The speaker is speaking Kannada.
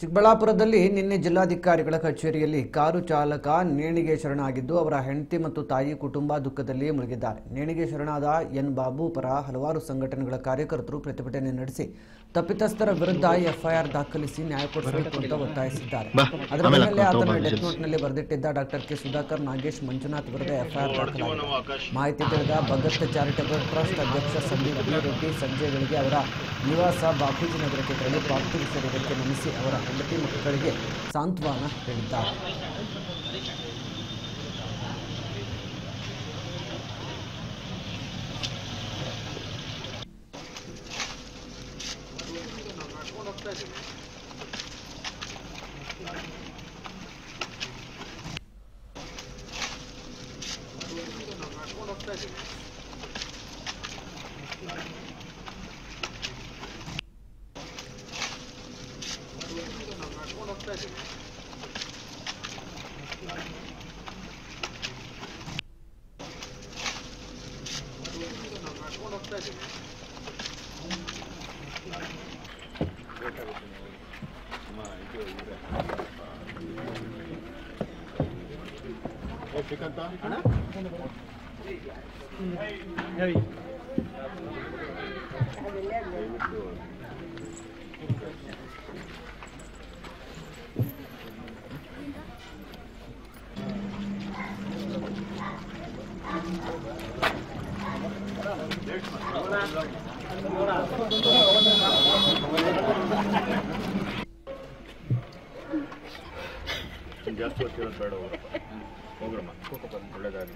ಚಿಕ್ಕಬಳ್ಳಾಪುರದಲ್ಲಿ ನಿನ್ನೆ ಜಿಲ್ಲಾಧಿಕಾರಿಗಳ ಕಚೇರಿಯಲ್ಲಿ ಕಾರು ಚಾಲಕ ನೇಣಿಗೆ ಶರಣಾಗಿದ್ದು ಅವರ ಹೆಂಡತಿ ಮತ್ತು ತಾಯಿ ಕುಟುಂಬ ದುಃಖದಲ್ಲಿ ಮುಳುಗಿದ್ದಾರೆ. ನೇಣಿಗೆ ಶರಣಾದ ಎನ್ ಬಾಬು ಪರ ಹಲವಾರು ಸಂಘಟನೆಗಳ ಕಾರ್ಯಕರ್ತರು ಪ್ರತಿಭಟನೆ ನಡೆಸಿ ತಪ್ಪಿತಸ್ಥರ ವಿರುದ್ಧ ಎಫ್ಐಆರ್ ದಾಖಲಿಸಿ ನ್ಯಾಯ ಕೊಡಿಸಬೇಕು ಅಂತ ಒತ್ತಾಯಿಸಿದ್ದಾರೆ. ಅದರ ಬೆನ್ನಲ್ಲೇ ಆತನ ಡೆತ್ ನೋಟ್ನಲ್ಲಿ ಬರೆದಿಟ್ಟಿದ್ದ ಡಾಕ್ಟರ್ ಕೆ ಸುಧಾಕರ್, ನಾಗೇಶ್, ಮಂಜುನಾಥ್ ವಿರುದ್ಧ ಎಫ್ಐಆರ್ ದಾಖಲಾಗಿದೆ. ಮಾಹಿತಿ ತಿಳಿದ ಭಗತ್ ಚಾರಿಟಬಲ್ ಟ್ರಸ್ಟ್ ಅಧ್ಯಕ್ಷ ಸಂದೀಪ್ ಬಿ ರೆಡ್ಡಿ ಸಂಜೆ ವೇಳೆಗೆ ಅವರ ನಿವಾಸ ಬಾಪೂಜಿ ನಗರಕ್ಕೆ ತೆರಳಿ ಪಾರ್ಥಿವ ಶರೀರಕ್ಕೆ ನಮಿಸಿ ಅವರ ಹೆಂಡತಿ ಮಕ್ಕಳಿಗೆ ಸಾಂತ್ವನ ಹೇಳಿದ್ದಾರೆ. ಜಾಸ್ತಿ ಹೊತ್ತಿರೋದು ಬೇಡ, ಹೋಗ್ರಮ್ಮ ಒಳ್ಳೆಯದಾಗಲಿ.